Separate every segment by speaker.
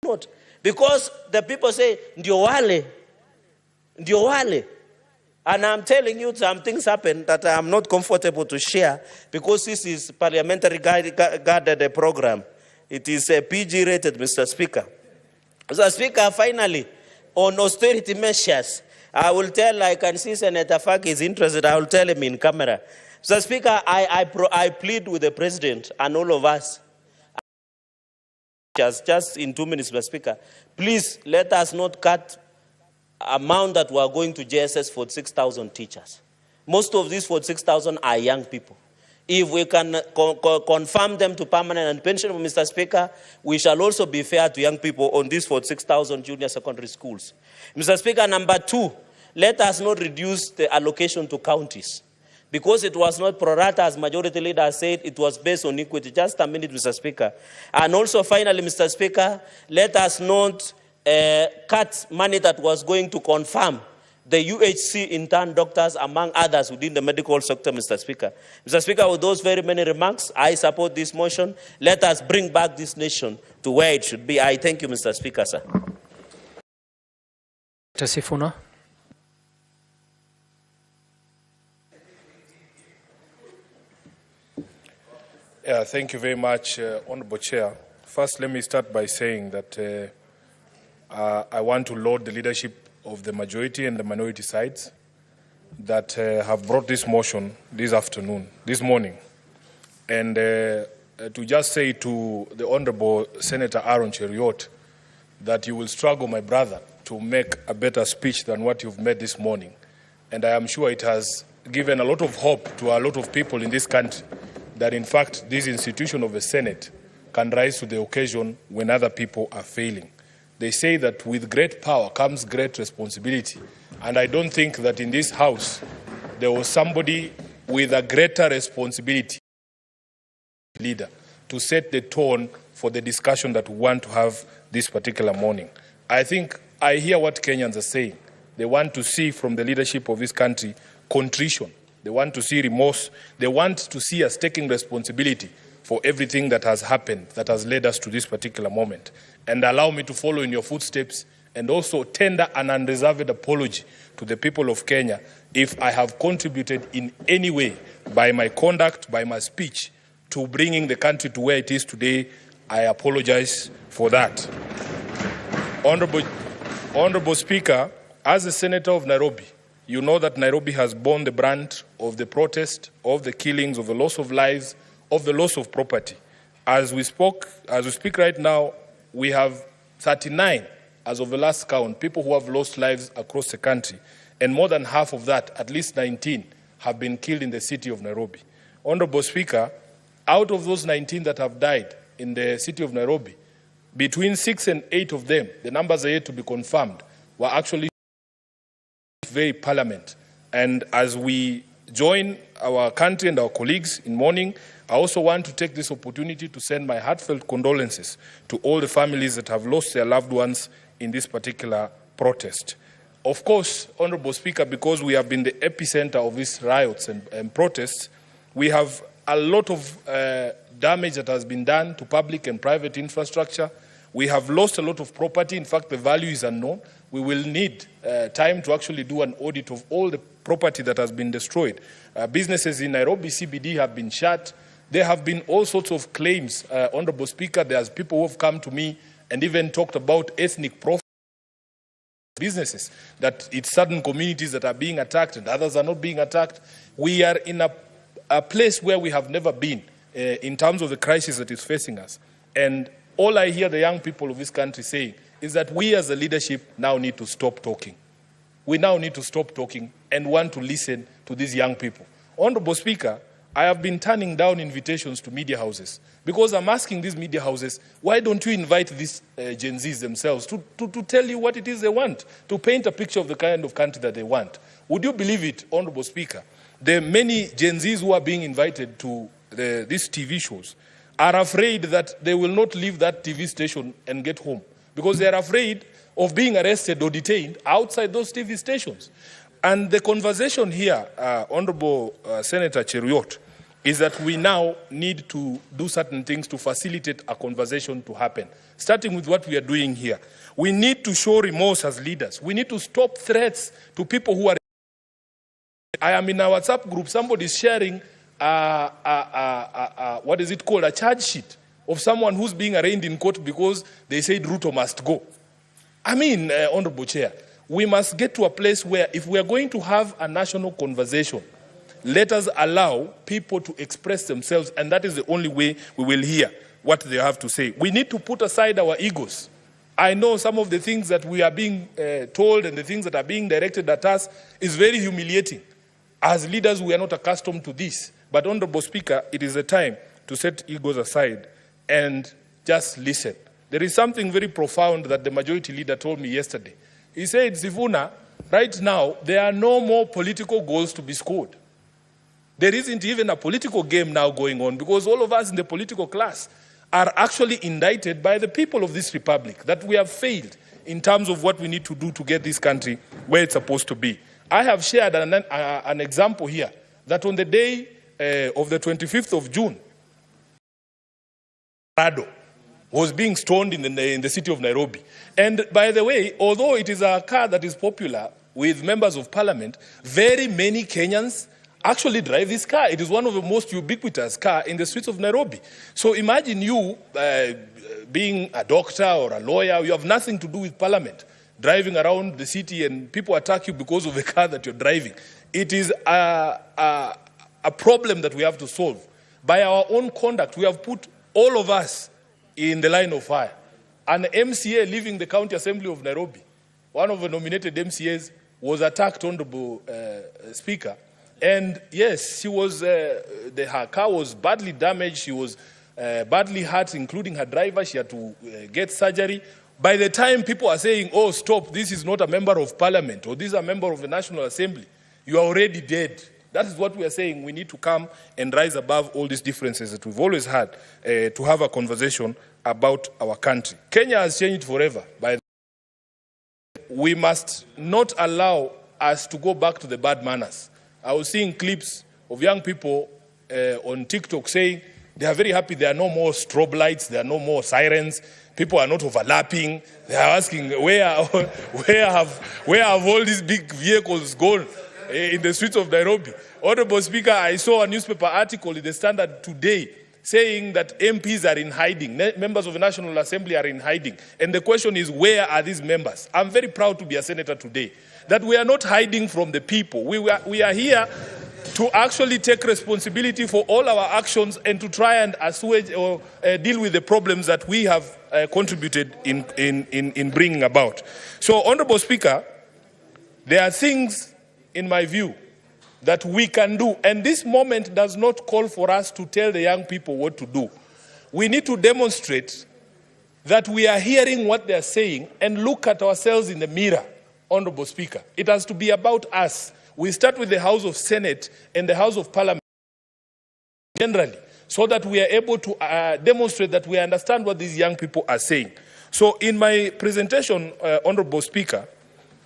Speaker 1: not. Because the people say, ndio wale. And I'm telling you, some things happen that I'm not comfortable to share because this is parliamentary guided program. It is a PG rated, Mr. Speaker. Mr. Speaker, finally, on austerity measures, I will tell, I can see Senator Faki is interested, I will tell him in camera. Mr. Speaker, I plead with the President and all of us, just in 2 minutes, Mr. Speaker, please let us not cut amount that we are going to JSS for 6,000 teachers. Most of these 46,000 are young people. If we can confirm them to permanent and pension, Mr. Speaker, we shall also be fair to young people on these 46,000 junior secondary schools. Mr. Speaker, number 2, let us not reduce the allocation to counties. Because it was not pro rata, as majority leader said, it was based on equity. Just a minute, Mr. Speaker. And also, finally, Mr. Speaker, let us not cut money that was going to confirm the UHC intern doctors, among others, within the medical sector, Mr. Speaker. Mr. Speaker, with those very many remarks, I support this motion. Let us bring back this nation to where it should be. I thank you, Mr. Speaker, sir.
Speaker 2: Mr. Sifuna.
Speaker 3: Yeah, thank you very much, Honorable Chair. First, let me start by saying that I want to laud the leadership of the majority and the minority sides that have brought this motion this morning. And to just say to the Honorable Senator Aaron Cheruiyot that you will struggle, my brother, to make a better speech than what you've made this morning. And I am sure it has given a lot of hope to a lot of people in this country that, in fact, this institution of the Senate can rise to the occasion when other people are failing. They say that with great power comes great responsibility. And I don't think that in this House there was somebody with a greater responsibility, leader, to set the tone for the discussion that we want to have this particular morning. I think I hear what Kenyans are saying. They want to see from the leadership of this country contrition. They want to see remorse. They want to see us taking responsibility for everything that has happened, that has led us to this particular moment. And allow me to follow in your footsteps and also tender an unreserved apology to the people of Kenya if I have contributed in any way by my conduct, by my speech, to bringing the country to where it is today. I apologize for that. Honorable Speaker, as a senator of Nairobi, you know that Nairobi has borne the brunt of the protest, of the killings, of the loss of lives, of the loss of property. As we speak right now, we have 39, as of the last count, people who have lost lives across the country. And more than half of that, at least 19, have been killed in the city of Nairobi. Honorable Speaker, out of those 19 that have died in the city of Nairobi, between 6 and 8 of them, the numbers are yet to be confirmed, were actually very parliament. And as we join our country and our colleagues in mourning, I also want to take this opportunity to send my heartfelt condolences to all the families that have lost their loved ones in this particular protest. Of course, Honorable Speaker, because we have been the epicenter of these riots and protests, we have a lot of damage that has been done to public and private infrastructure. We have lost a lot of property. In fact, the value is unknown. We will need time to actually do an audit of all the property that has been destroyed. Businesses in Nairobi CBD have been shut. There have been all sorts of claims, Honorable Speaker. There's people who have come to me and even talked about ethnic profile businesses, that it's certain communities that are being attacked and others are not being attacked. We are in a place where we have never been in terms of the crisis that is facing us. And all I hear the young people of this country saying is that we as a leadership now need to stop talking. We now need to stop talking and want to listen to these young people. Honorable Speaker, I have been turning down invitations to media houses because I'm asking these media houses, why don't you invite these Gen Zs themselves to tell you what it is they want, to paint a picture of the kind of country that they want? Would you believe it, Honorable Speaker? The many Gen Zs who are being invited to these TV shows are afraid that they will not leave that TV station and get home because they are afraid of being arrested or detained outside those TV stations. And the conversation here, Honorable Senator Cheruiyot, is that we now need to do certain things to facilitate a conversation to happen, starting with what we are doing here. We need to show remorse as leaders. We need to stop threats to people who are... I am in a WhatsApp group, somebody is sharing what is it called, a charge sheet of someone who's being arraigned in court because they said Ruto must go. I mean, Honorable Chair, we must get to a place where if we are going to have a national conversation, let us allow people to express themselves, and that is the only way we will hear what they have to say. We need to put aside our egos. I know some of the things that we are being told and the things that are being directed at us is very humiliating. As leaders, we are not accustomed to this. But, Honorable Speaker, it is a time to set egos aside and just listen. There is something very profound that the majority leader told me yesterday. He said, Sifuna, right now, there are no more political goals to be scored. There isn't even a political game now going on because all of us in the political class are actually indicted by the people of this republic that we have failed in terms of what we need to do to get this country where it's supposed to be. I have shared an example here that on the day of the 25th of June, Rado was being stoned in the city of Nairobi. And by the way, although it is a car that is popular with members of parliament, very many Kenyans actually drive this car. It is one of the most ubiquitous cars in the streets of Nairobi. So imagine you being a doctor or a lawyer, you have nothing to do with parliament, driving around the city and people attack you because of the car that you're driving. It is a problem that we have to solve. By our own conduct, we have put all of us in the line of fire. An MCA leaving the County Assembly of Nairobi, one of the nominated MCAs, was attacked, Honorable Speaker. And yes, she was, her car was badly damaged. She was badly hurt, including her driver. She had to get surgery. By the time people are saying, oh, stop, this is not a member of parliament, or this is a member of the National Assembly, you are already dead. That is what we are saying. We need to come and rise above all these differences that we've always had to have a conversation about our country. Kenya has changed forever. We must not allow us to go back to the bad manners. I was seeing clips of young people on TikTok saying they are very happy there are no more strobe lights, there are no more sirens, people are not overlapping. They are asking where have all these big vehicles gone in the streets of Nairobi. Honorable Speaker, I saw a newspaper article in the Standard today saying that MPs are in hiding, members of the National Assembly are in hiding. And the question is, where are these members? I'm very proud to be a senator today, that we are not hiding from the people. We are here to actually take responsibility for all our actions and to try and assuage or deal with the problems that we have contributed in bringing about. So, Honorable Speaker, there are things, in my view, that we can do. And this moment does not call for us to tell the young people what to do. We need to demonstrate that we are hearing what they are saying and look at ourselves in the mirror, Honorable Speaker. It has to be about us. We start with the House of Senate and the House of Parliament generally, so that we are able to demonstrate that we understand what these young people are saying. So in my presentation, Honorable Speaker,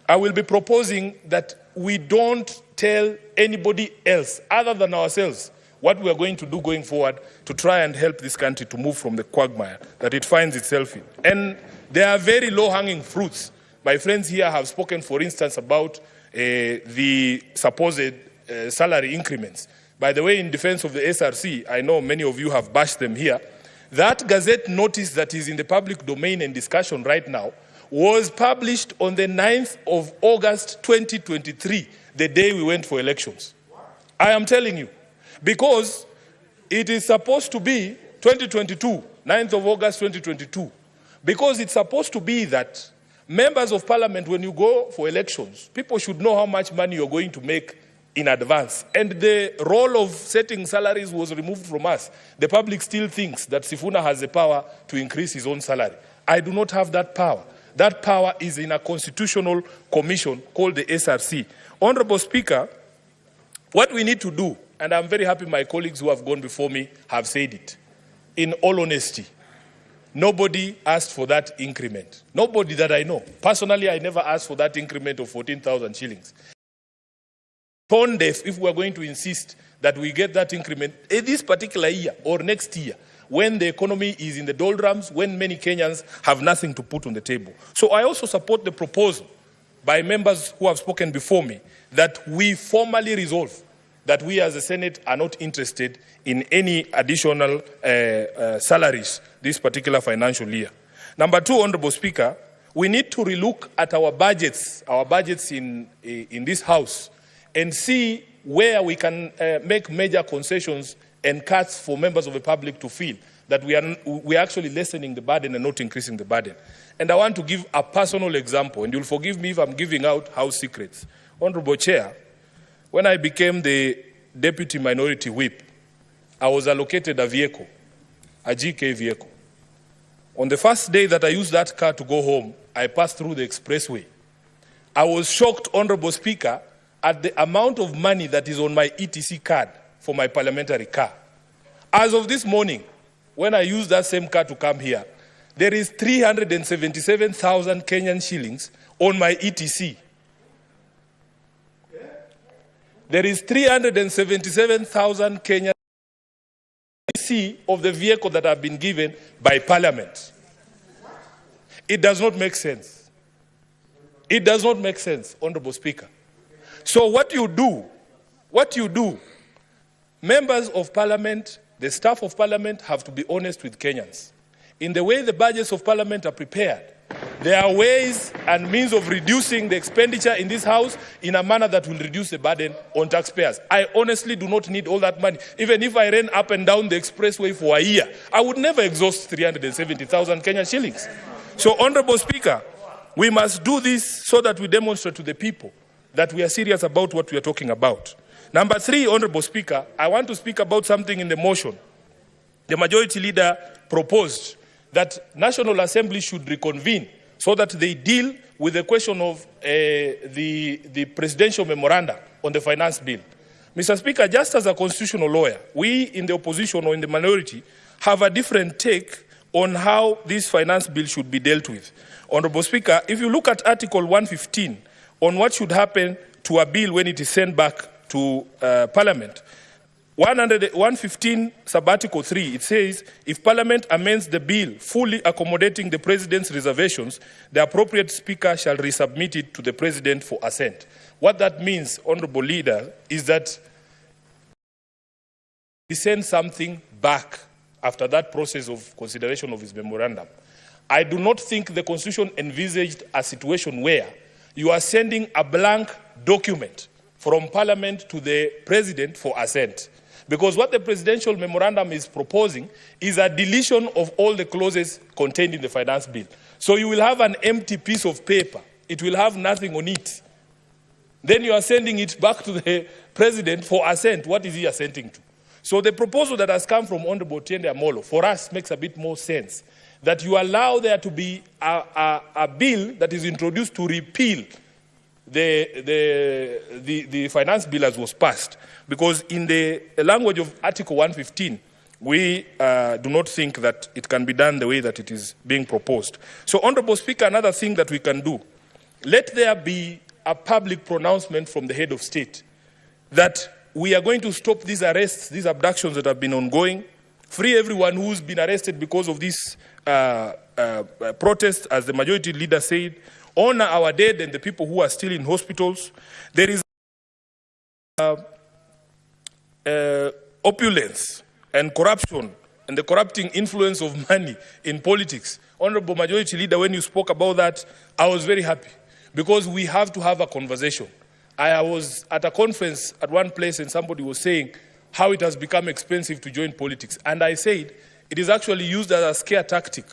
Speaker 3: I will be proposing that we don't tell anybody else other than ourselves what we are going to do going forward to try and help this country to move from the quagmire that it finds itself in. And there are very low-hanging fruits. My friends here have spoken, for instance, about the supposed salary increments. By the way, in defense of the SRC, I know many of you have bashed them here. That Gazette notice that is in the public domain and discussion right now was published on the 9th of August 2023, the day we went for elections. I am telling you, because it is supposed to be 2022, 9th of August 2022, because it's supposed to be that members of parliament, when you go for elections, people should know how much money you're going to make in advance. And the role of setting salaries was removed from us. The public still thinks that Sifuna has the power to increase his own salary. I do not have that power. That power is in a constitutional commission called the SRC. Honorable Speaker, what we need to do, and I'm very happy my colleagues who have gone before me have said it, in all honesty, nobody asked for that increment. Nobody that I know. Personally, I never asked for that increment of 14,000 shillings. tone deaf if we are going to insist that we get that increment this particular year or next year, when the economy is in the doldrums, when many Kenyans have nothing to put on the table. So I also support the proposal by members who have spoken before me that we formally resolve that we as the Senate are not interested in any additional salaries this particular financial year. Number two, Honorable Speaker, we need to relook at our budgets in this House, and see where we can make major concessions and cuts for members of the public to feel that we are actually lessening the burden and not increasing the burden. And I want to give a personal example, and you'll forgive me if I'm giving out house secrets. Honorable Chair, when I became the Deputy Minority Whip, I was allocated a vehicle, a GK vehicle. On the first day that I used that car to go home, I passed through the expressway. I was shocked, Honorable Speaker, at the amount of money that is on my ETC card for my parliamentary car. As of this morning, when I used that same car to come here, there is 377,000 Kenyan shillings on my ETC. There is 377,000 Kenyan ETC of the vehicle that have been given by Parliament. It does not make sense. It does not make sense, Honorable Speaker. So what you do, members of Parliament, the staff of Parliament have to be honest with Kenyans. In the way the budgets of Parliament are prepared, there are ways and means of reducing the expenditure in this House in a manner that will reduce the burden on taxpayers. I honestly do not need all that money. Even if I ran up and down the expressway for a year, I would never exhaust 370,000 Kenyan shillings. So, Honorable Speaker, we must do this so that we demonstrate to the people that we are serious about what we are talking about. Number three, Honorable Speaker, I want to speak about something in the motion. The Majority Leader proposed that National Assembly should reconvene so that they deal with the question of the presidential memorandum on the finance bill. Mr. Speaker, just as a constitutional lawyer, we in the opposition or in the minority have a different take on how this finance bill should be dealt with. Honorable Speaker, if you look at Article 115 on what should happen to a bill when it is sent back to Parliament, 115 sub-article 3, it says, if Parliament amends the bill fully accommodating the President's reservations, the appropriate Speaker shall resubmit it to the President for assent. What that means, Honorable Leader, is that he sends something back after that process of consideration of his memorandum. I do not think the Constitution envisaged a situation where you are sending a blank document from Parliament to the President for assent. Because what the presidential memorandum is proposing is a deletion of all the clauses contained in the finance bill. So you will have an empty piece of paper. It will have nothing on it. Then you are sending it back to the President for assent. What is he assenting to? So the proposal that has come from Honorable Tiende Amolo, for us, makes a bit more sense. That you allow there to be a bill that is introduced to repeal the finance bill as was passed. Because in the language of Article 115, we do not think that it can be done the way that it is being proposed. So, Honorable Speaker, another thing that we can do, let there be a public pronouncement from the head of state that we are going to stop these arrests, these abductions that have been ongoing, free everyone who's been arrested because of this protest, as the Majority Leader said, honor our dead and the people who are still in hospitals. There is opulence and corruption and the corrupting influence of money in politics. Honorable Majority Leader, when you spoke about that, I was very happy because we have to have a conversation. I was at a conference at one place and somebody was saying how it has become expensive to join politics. And I said it is actually used as a scare tactic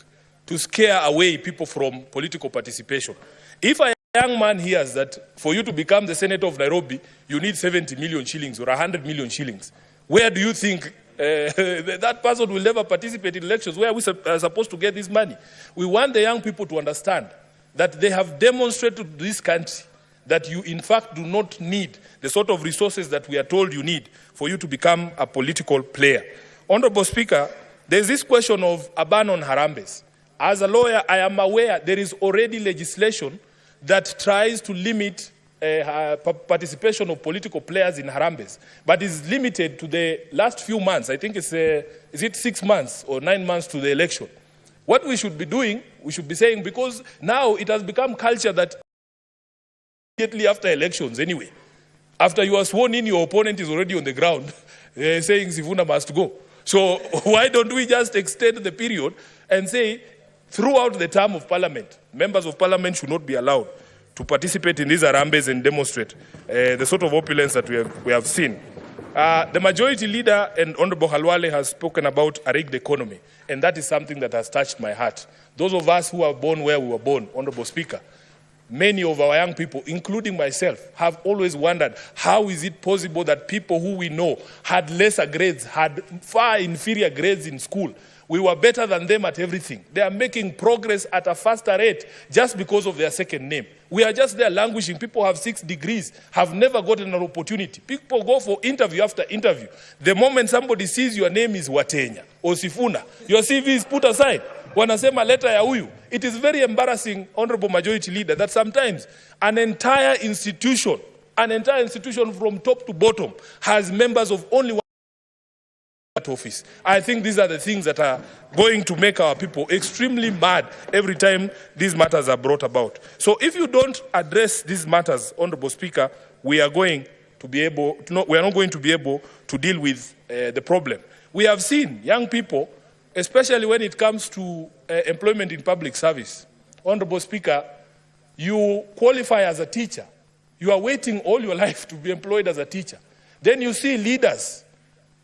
Speaker 3: to scare away people from political participation. If a young man hears that for you to become the Senator of Nairobi, you need 70 million shillings or 100 million shillings, where do you think that person will never participate in elections? Where are we supposed to get this money? We want the young people to understand that they have demonstrated to this country that you in fact do not need the sort of resources that we are told you need for you to become a political player. Honorable Speaker, there's this question of a ban on harambes. As a lawyer, I am aware there is already legislation that tries to limit participation of political players in Harambes, but is limited to the last few months. I think it's, is it 6 months or 9 months to the election? What we should be doing, we should be saying, because now it has become culture that immediately after elections anyway, after you are sworn in, your opponent is already on the ground saying Sifuna must go. So why don't we just extend the period and say, throughout the term of parliament, members of parliament should not be allowed to participate in these Harambes and demonstrate the sort of opulence that we have seen. The majority leader and Honorable Khalwale has spoken about a rigged economy, and that is something that has touched my heart. Those of us who are born where we were born, Honorable Speaker, many of our young people, including myself, have always wondered, how is it possible that people who we know had lesser grades, had far inferior grades in school, we were better than them at everything. They are making progress at a faster rate just because of their second name. We are just there languishing. People have 6 degrees, have never gotten an opportunity. People go for interview after interview. The moment somebody sees your name is Watenya or Sifuna, your CV is put aside. Wanasema letter ya huyu. It is very embarrassing, Honorable Majority Leader, that sometimes an entire institution from top to bottom has members of only one office. I think these are the things that are going to make our people extremely mad every time these matters are brought about. So if you don't address these matters, Honorable Speaker, we are not going to be able to deal with the problem. We have seen young people, especially when it comes to employment in public service. Honorable Speaker, you qualify as a teacher. You are waiting all your life to be employed as a teacher. Then you see leaders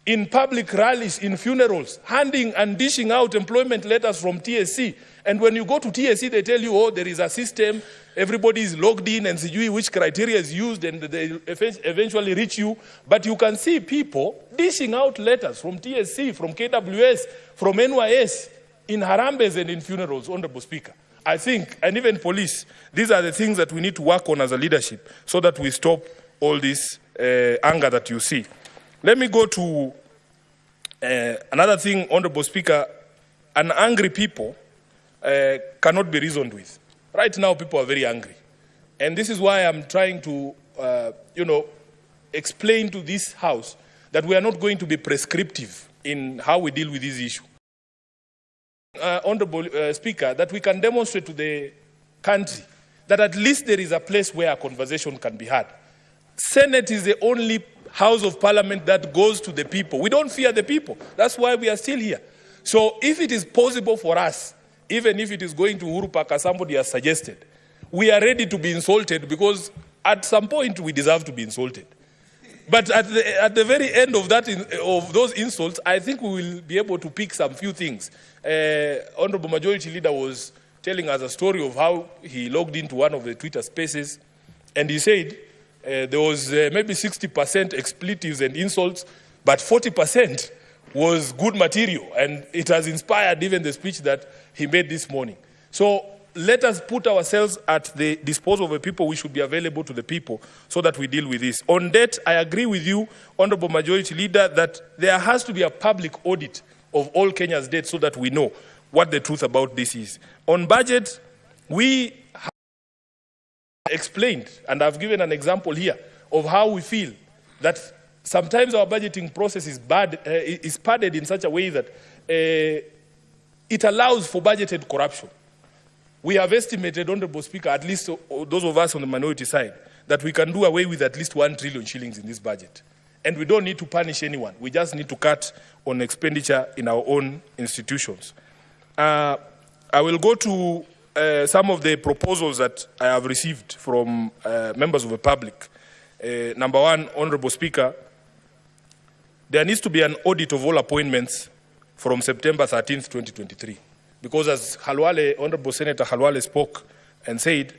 Speaker 3: in public rallies, in funerals, handing and dishing out employment letters from TSC. And when you go to TSC, they tell you, oh, there is a system, everybody is logged in and see which criteria is used, and they eventually reach you. But you can see people dishing out letters from TSC, from KWS, from NYS, in Harambes and in funerals, Honorable Speaker. I think, and even police, these are the things that we need to work on as a leadership so that we stop all this anger that you see. Let me go to another thing, Honorable Speaker. An angry people cannot be reasoned with. Right now, people are very angry. And this is why I'm trying to, explain to this House that we are not going to be prescriptive in how we deal with this issue. Honorable Speaker, that we can demonstrate to the country that at least there is a place where a conversation can be had. Senate is the only House of Parliament that goes to the people. We don't fear the people. That's why we are still here. So if it is possible for us, even if it is going to Uhuru Park, as somebody has suggested, we are ready to be insulted, because at some point we deserve to be insulted. But at the very end of those insults, I think we will be able to pick some few things. Honorable Majority Leader was telling us a story of how he logged into one of the Twitter spaces, and he said there was maybe 60% expletives and insults, but 40% was good material, and it has inspired even the speech that he made this morning. So let us put ourselves at the disposal of the people. We should be available to the people so that we deal with this. On debt, I agree with you, Honorable Majority Leader, that there has to be a public audit of all Kenya's debt so that we know what the truth about this is. On budget, we have explained, and I've given an example here of how we feel that sometimes our budgeting process is padded in such a way that it allows for budgeted corruption. We have estimated, Honorable Speaker, at least those of us on the minority side, that we can do away with at least 1 trillion shillings in this budget. And we don't need to punish anyone. We just need to cut on expenditure in our own institutions. I will go to some of the proposals that I have received from members of the public. Number one, Honorable Speaker, there needs to be an audit of all appointments from September 13th, 2023. Because as Honorable Senator Khalwale spoke and said,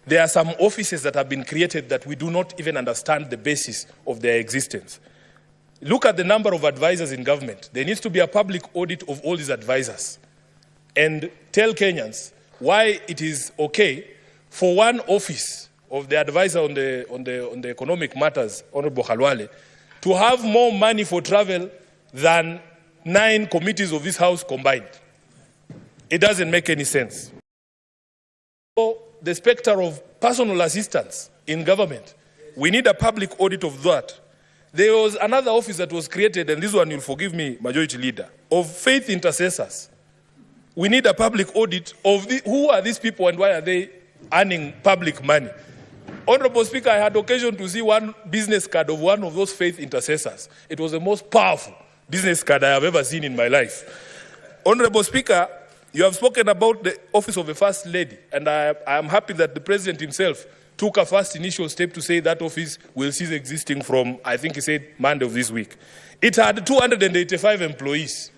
Speaker 3: there are some offices that have been created that we do not even understand the basis of their existence. Look at the number of advisors in government. There needs to be a public audit of all these advisors. And tell Kenyans why it is okay for one office of the advisor on the economic matters, Honorable Khalwale, to have more money for travel than 9 committees of this House combined. It doesn't make any sense. So the specter of personal assistance in government. We need a public audit of that. There was another office that was created, and this one you'll forgive me, Majority Leader, of faith intercessors. We need a public audit of who are these people and why are they earning public money. Honorable Speaker, I had occasion to see one business card of one of those faith intercessors. It was the most powerful business card I have ever seen in my life. Honorable Speaker, you have spoken about the office of the First Lady, and I am happy that the President himself took a first initial step to say that office will cease existing from, I think he said, Monday of this week. It had 285 employees.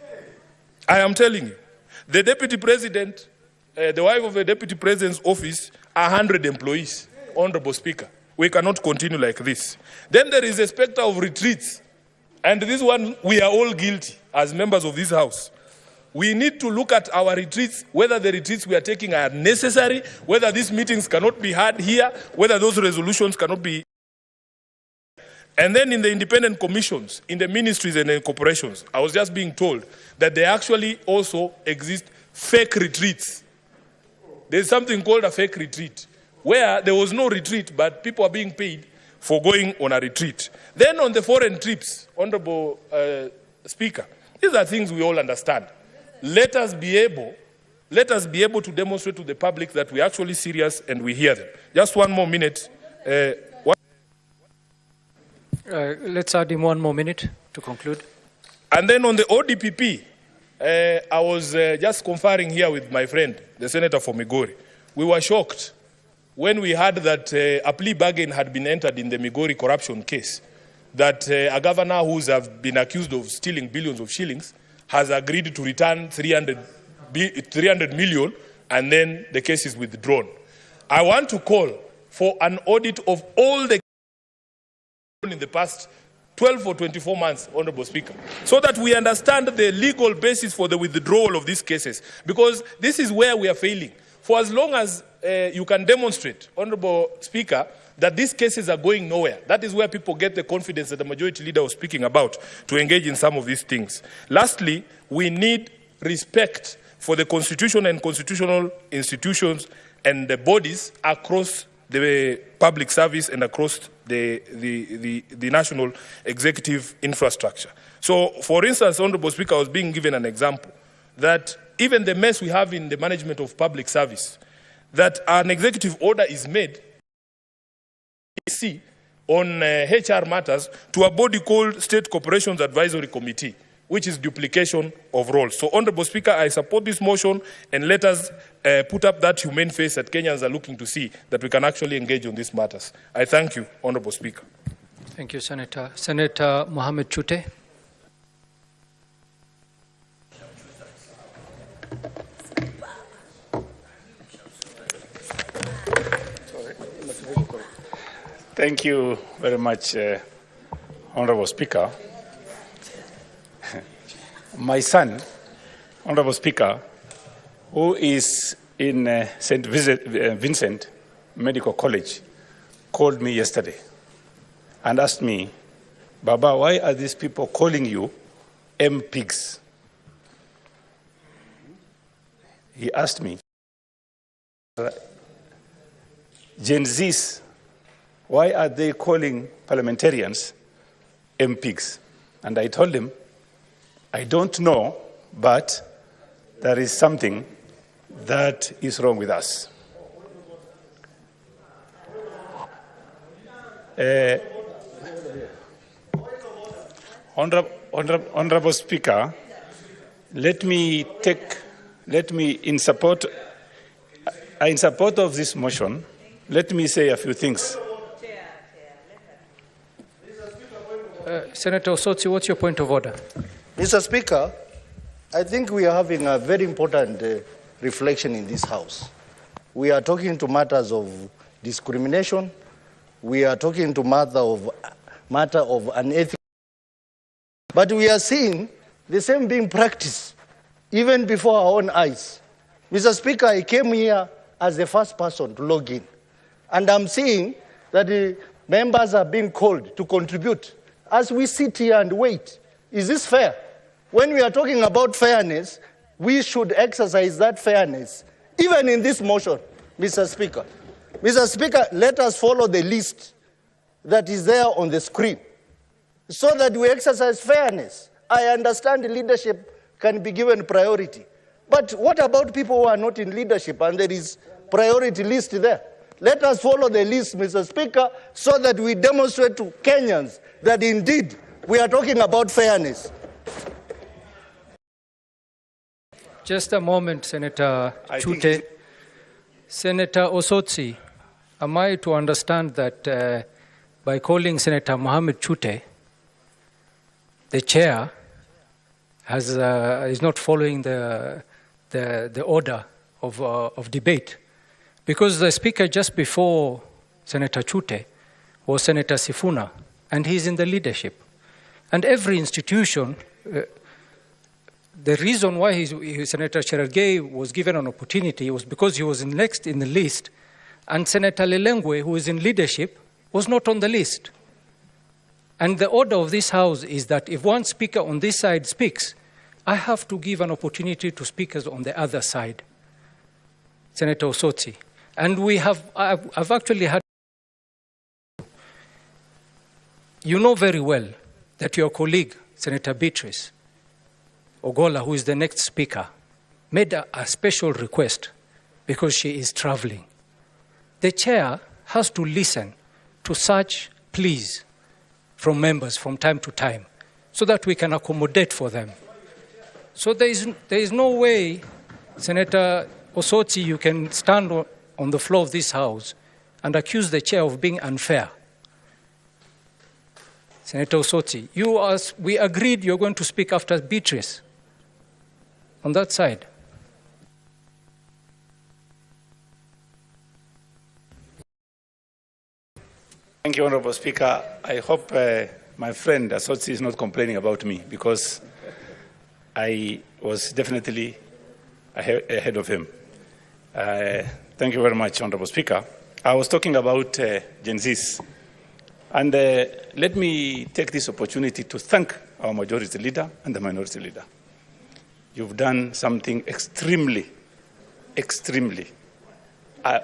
Speaker 3: I am telling you, the Deputy President, the wife of the Deputy President's office, 100 employees. Honorable Speaker, we cannot continue like this. Then there is a specter of retreats. And this one, we are all guilty as members of this House. We need to look at our retreats, whether the retreats we are taking are necessary, whether these meetings cannot be had here, whether those resolutions cannot be. And then in the independent commissions, in the ministries and in corporations, I was just being told that there actually also exist fake retreats. There's something called a fake retreat, where there was no retreat, but people are being paid for going on a retreat. Then on the foreign trips, Honorable Speaker, these are things we all understand. Let us be able to demonstrate to the public that we're actually serious and we hear them. Just one more minute.
Speaker 2: Let's add him 1 more minute to conclude.
Speaker 3: And then on the ODPP, I was just conferring here with my friend, the Senator for Migori. We were shocked when we heard that a plea bargain had been entered in the Migori corruption case, that a governor who's have been accused of stealing billions of shillings has agreed to return 300 million, and then the case is withdrawn. I want to call for an audit of all the in the past 12 or 24 months, Honorable Speaker, so that we understand the legal basis for the withdrawal of these cases, because this is where we are failing. For as long as you can demonstrate, Honorable Speaker, that these cases are going nowhere, that is where people get the confidence that the Majority Leader was speaking about to engage in some of these things. Lastly, we need respect for the Constitution and constitutional institutions and the bodies across the public service and across the national executive infrastructure. So, for instance, Honorable Speaker, I was being given an example that even the mess we have in the management of public service, that an executive order is made on HR matters to a body called State Corporations Advisory Committee, which is duplication of roles. So, Honorable Speaker, I support this motion, and let us put up that humane face that Kenyans are looking to see, that we can actually engage on these matters. I thank you, Honorable Speaker.
Speaker 2: Thank you, Senator. Senator Mohamed Chute.
Speaker 4: Thank you very much, Honorable Speaker. My son, Honorable Speaker, who is in St. Vincent Medical College, called me yesterday and asked me, Baba, why are these people calling you M-pigs? He asked me, Gen Zs, why are they calling parliamentarians M-pigs? And I told him, I don't know, but there is something that is wrong with us. Honorable Speaker, in support of this motion, let me say a few things.
Speaker 2: Senator Osotsi, what's your point of order?
Speaker 5: Mr. Speaker, I think we are having a very important reflection in this House. We are talking to matters of discrimination. We are talking to matter of unethical. But we are seeing the same being practiced even before our own eyes. Mr. Speaker, I came here as the first person to log in. And I'm seeing that the members are being called to contribute. As we sit here and wait, is this fair? When we are talking about fairness, we should exercise that fairness, even in this motion. Mr. Speaker. Mr. Speaker, let us follow the list that is there on the screen so that we exercise fairness. I understand leadership can be given priority. But what about people who are not in leadership and there is priority list there? Let us follow the list, Mr. Speaker, so that we demonstrate to Kenyans that indeed we are talking about fairness.
Speaker 2: Just a moment, Senator Chute. Senator Osotsi, am I to understand that by calling Senator Mohamed Chute, the chair is not following the order of debate? Because the speaker just before Senator Chute was Senator Sifuna, and he's in the leadership. And every institution, the reason why Senator Cherargei was given an opportunity was because he was next in the list, and Senator Lelengwe, who is in leadership, was not on the list. And the order of this House is that if one speaker on this side speaks, I have to give an opportunity to speakers on the other side. Senator Osotsi. And I've actually had, you know very well that your colleague, Senator Beatrice Ogola, who is the next speaker, made a special request because she is traveling. The chair has to listen to such pleas from members from time to time so that we can accommodate for them. So there is no way, Senator Osotsi, you can stand on the floor of this House and accuse the chair of being unfair. Senator Osotsi, we agreed you're going to speak after Beatrice on that side.
Speaker 4: Thank you, Honorable Speaker. I hope my friend Osotsi is not complaining about me because I was definitely ahead of him. Thank you very much, Honorable Speaker. I was talking about Gen Zs. And let me take this opportunity to thank our majority leader and the minority leader. You've done something extremely,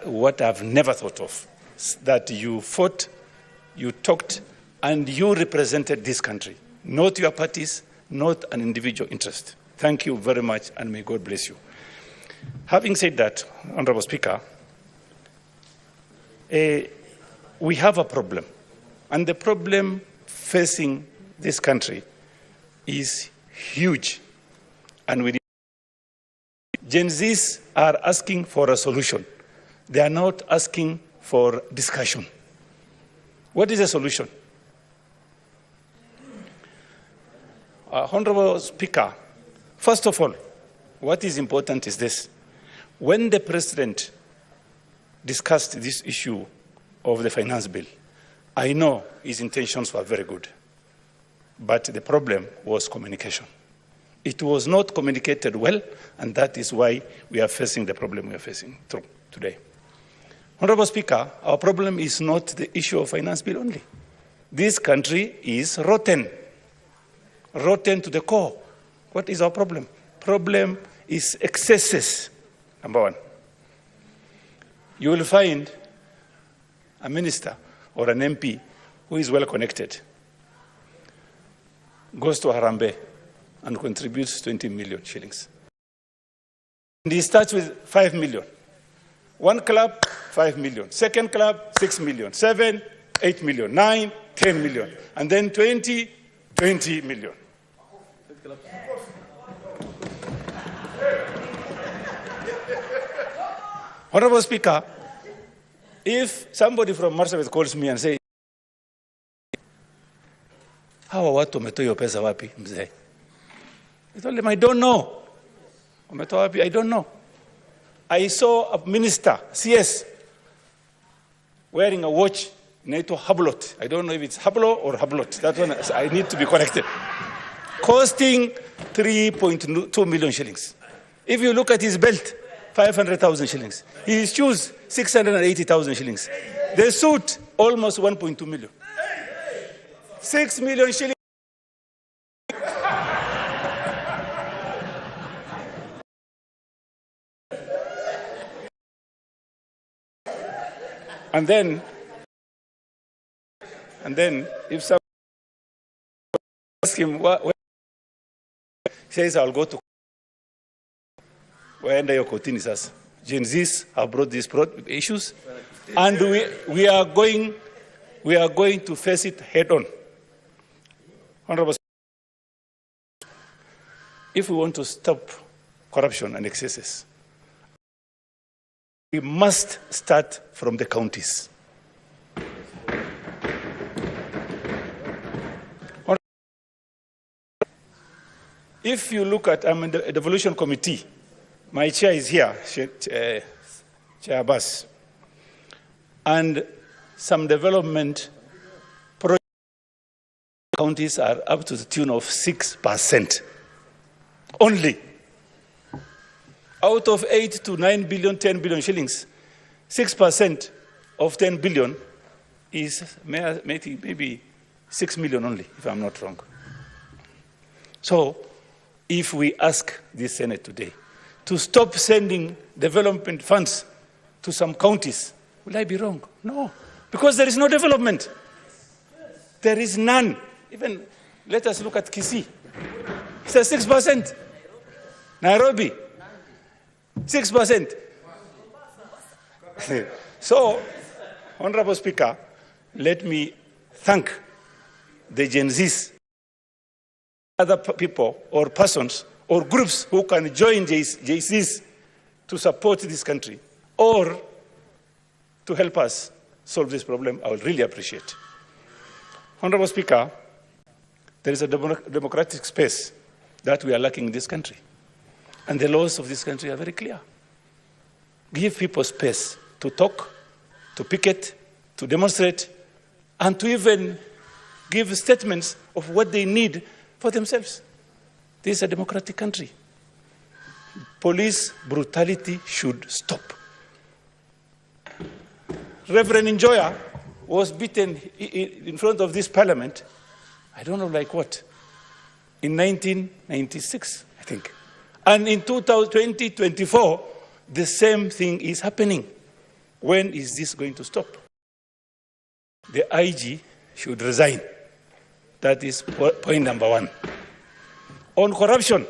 Speaker 4: what I've never thought of, that you fought, you talked, and you represented this country, not your parties, not an individual interest. Thank you very much, and may God bless you. Having said that, Honorable Speaker, we have a problem. And the problem facing this country is huge. And Gen Zs are asking for a solution. They are not asking for discussion. What is a solution? Honorable Speaker, first of all, what is important is this. When the President discussed this issue of the finance bill, I know his intentions were very good, but the problem was communication. It was not communicated well, and that is why we are facing the problem we are facing today. Honorable Speaker, our problem is not the issue of finance bill only. This country is rotten to the core. What is our problem? Problem is excesses, number one. You will find a minister or an MP who is well connected, goes to Harambee and contributes 20 million shillings. And he starts with 5 million. One club, 5 million. Second club, 6 million. 7, 8 million. 9, 10 million. And then 20 million. Honorable Speaker, if somebody from Marsabit calls me and says, hawa watu wametoa hiyo pesa wapi, mzee? I told him, I don't know. Wametoa wapi? I don't know. I saw a minister, CS, wearing a watch, inaitwa Hublot. I don't know if it's Hublo or Hublot. That one, I need to be corrected. Costing 3.2 million shillings. If you look at his belt, 500,000 shillings. His shoes, 680,000 shillings. The suit, almost 1.2 million. 6 million shillings. And then if someone asks him, he says, I'll go to where your kotini sasa. Gen Zs have brought these issues, and we are going to face it head on. Honorable, if we want to stop corruption and excesses, we must start from the counties. If you look at, I'm in the devolution committee, my chair is here, Chair Abbas, and some development projects counties are up to the tune of 6% only. Out of 8 to 9 billion, 10 billion shillings, 6% of 10 billion is maybe 6 million only, if I'm not wrong. So, if we ask this Senate today to stop sending development funds to some counties, will I be wrong? No, because there is no development. There is none. Even, let us look at Kisii. It's a 6%. Nairobi, 6%. So, Honorable Speaker, let me thank the Gen Zs, other people or persons or groups who can join JCs to support this country or to help us solve this problem. I would really appreciate. Honorable Speaker, there is a democratic space that we are lacking in this country. And the laws of this country are very clear. Give people space to talk, to picket, to demonstrate, and to even give statements of what they need for themselves. This is a democratic country. Police brutality should stop. Reverend Njoya was beaten in front of this parliament, I don't know like what, in 1996, I think. And in 2024, the same thing is happening. When is this going to stop? The IG should resign. That is point number one. On corruption,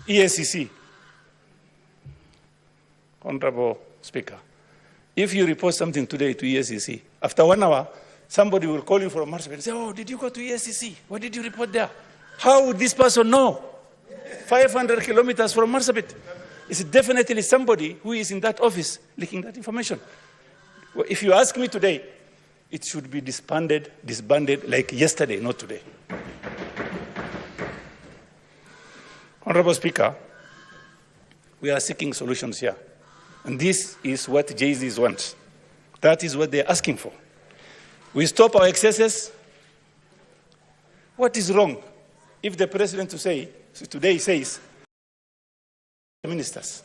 Speaker 4: EACC, Honorable Speaker, if you report something today to EACC, after 1 hour, somebody will call you from Marsabit and say, oh, did you go to EACC? What did you report there? How would this person know? 500 kilometers from Marsabit. It's definitely somebody who is in that office leaking that information. If you ask me today, it should be disbanded like yesterday, not today. Honorable Speaker, we are seeking solutions here. And this is what JZs want. That is what they're asking for. We stop our excesses. What is wrong if the president today says, ministers,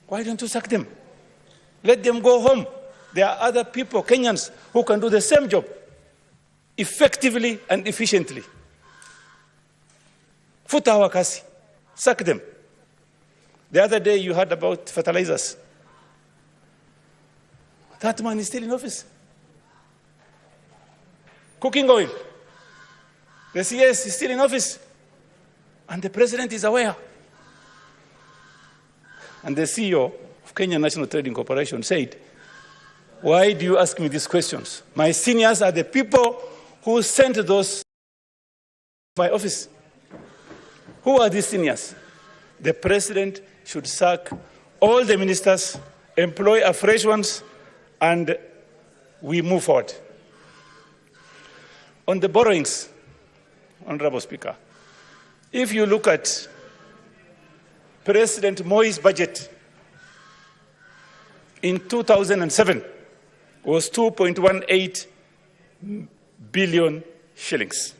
Speaker 4: why don't you sack them? Let them go home. There are other people, Kenyans, who can do the same job effectively and efficiently. Futa hawa kazi. Sack them. The other day you heard about fertilizers. That man is still in office. Cooking oil. The CS is still in office. And the president is aware. And the CEO of Kenya National Trading Corporation said, why do you ask me these questions? My seniors are the people who sent those to my office. Who are these seniors? The president should sack all the ministers, employ fresh ones, and we move forward. On the borrowings, Honorable Speaker, if you look at President Moi's budget in 2007 was 2.18 billion shillings.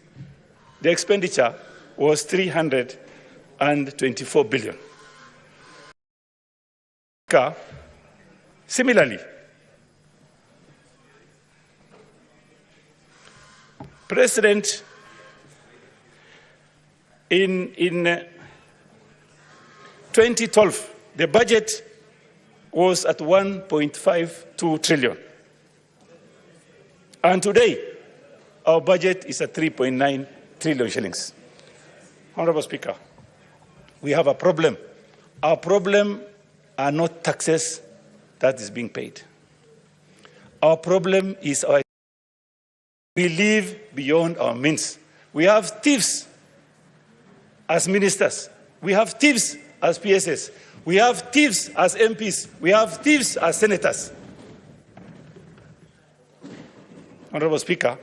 Speaker 4: The expenditure was 324 billion. Similarly, President in 2012, the budget was at 1.52 trillion. And today, our budget is at 3.9 trillion shillings. Honorable Speaker, we have a problem. Our problem are not taxes that is being paid. Our problem is we live beyond our means. We have thieves as ministers. We have thieves as PSS. We have thieves as MPs. We have thieves as senators. Honorable Speaker,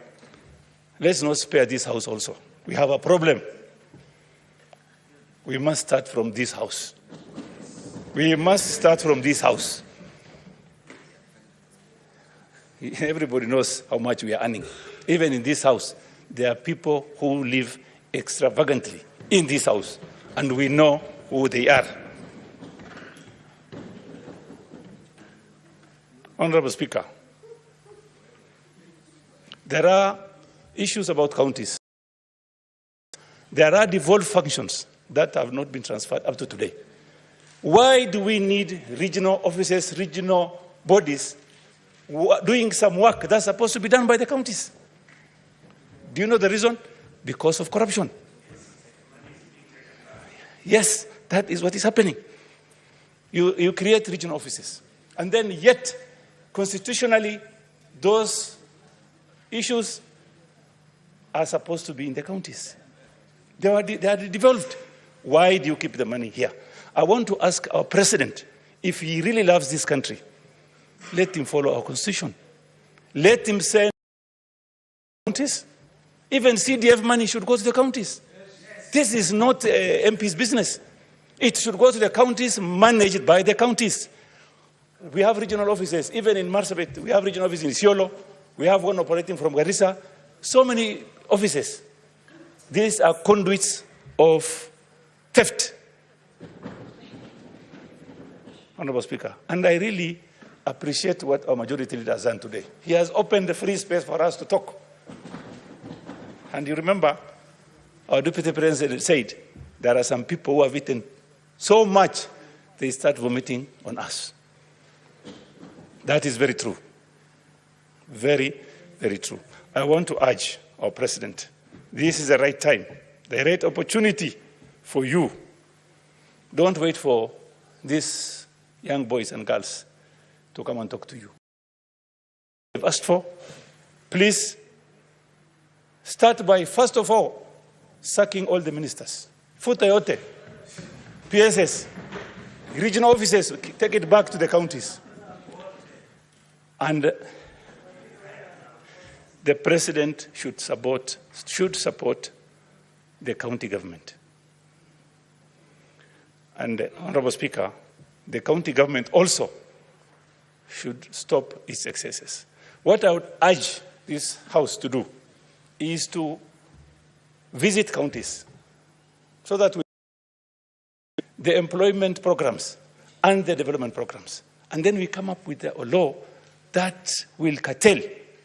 Speaker 4: let's not spare this house also. We have a problem. We must start from this house. We must start from this house. Everybody knows how much we are earning. Even in this house, there are people who live extravagantly in this house, and we know who they are. Honorable Speaker, there are issues about counties. There are devolved functions that have not been transferred up to today. Why do we need regional offices, regional bodies doing some work that's supposed to be done by the counties? Do you know the reason? Because of corruption. Yes, that is what is happening. You create regional offices, and then yet, constitutionally, those issues are supposed to be in the counties. They are devolved. Why do you keep the money here? I want to ask our president, if he really loves this country, let him follow our constitution. Let him send counties. Even CDF money should go to the counties. This is not MP's business. It should go to the counties, managed by the counties. We have regional offices, even in Marsabit. We have regional offices in Isiolo. We have one operating from Garissa. So many offices. These are conduits of theft. Honorable Speaker, and I really appreciate what our majority leader has done today. He has opened the free space for us to talk. And you remember, our Deputy President said, there are some people who have eaten so much, they start vomiting on us. That is very true. Very, very true. I want to urge our President, this is the right time, the right opportunity for you. Don't wait for these young boys and girls to come and talk to you. I've asked for, please start by, first of all, sacking all the ministers. Futayote, PSS, regional offices, take it back to the counties. And the president should support the county government. And Honorable Speaker, the county government also should stop its excesses. What I would urge this House to do is to visit counties so that we the employment programs and the development programs. And then we come up with a law that will curtail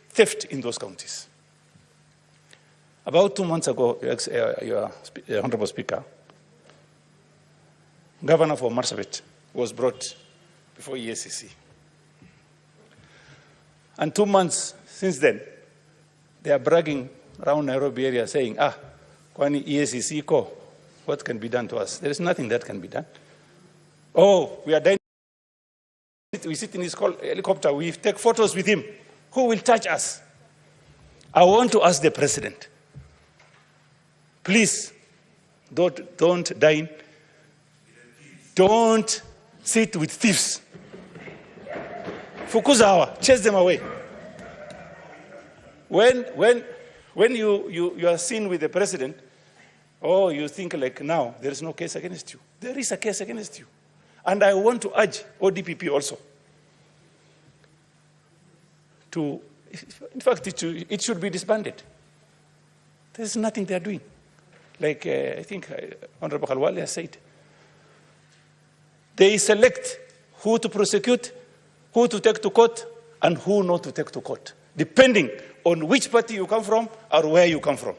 Speaker 4: theft in those counties. About 2 months ago, your Honorable Speaker, Governor for Marsabit was brought before EACC. And 2 months since then, they are bragging around Nairobi area saying, kwani EACC ko, what can be done to us? There is nothing that can be done. Oh, we are dying. We sit in his helicopter, we take photos with him. Who will touch us? I want to ask the president, please, don't dine. Don't sit with thieves. Fukuza hawa, chase them away. When you are seen with the president, oh, you think like now, there is no case against you. There is a case against you. And I want to urge ODPP also to, in fact, it should be disbanded. There's nothing they are doing. Like I think Honorable Khalwale has said, they select who to prosecute, who to take to court, and who not to take to court, depending on which party you come from or where you come from.